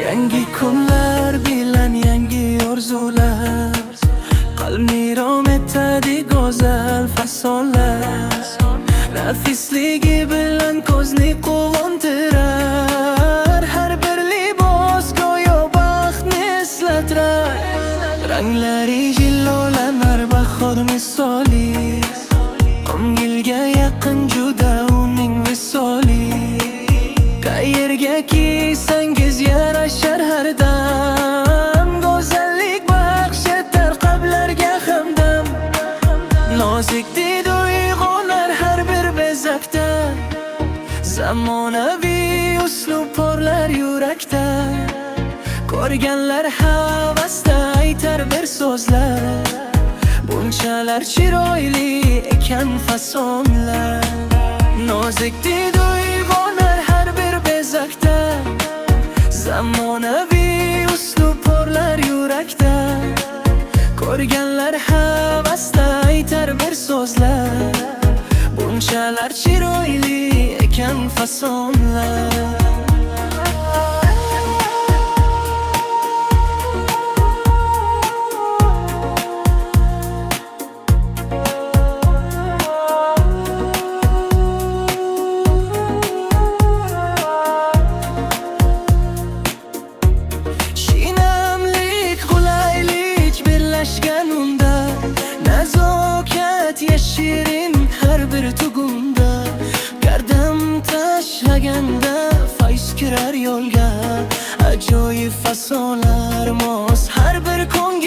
Yangi kunlar bilan yangi orzular, qalbni rom etadi go'zal fasonlar. Nafisligi bilan ko'zni quvontirar, har bir libos go'yo baxtni eslatar. Ranglari jillolanar bahor misoli, 10 yilga yaqin juda uning visoli. Qayerga kiysangiz yarashar har dam, go'zallik baxsh etar qalblarga hamdam. Nozik did uyg'onar har bir bezakda, zamonaviy uslub porlar yurakda. Ko'rganlar havasda aytar bir so'zlar, bunchalar chiroyli ekan fasonlar. Nozik did uyg'onar har bir bezakda, zamonaviy uslub porlar yurakda. Ko'rganlar havasda aytar bir so'zlar, bunchalar chiroyli ekan fasonlar. Nazokat yashirin har bir tugunda, gardam tashlaganda fayz kirar yo'lga. Ajoyib fasonlar mos har bir ko'ngil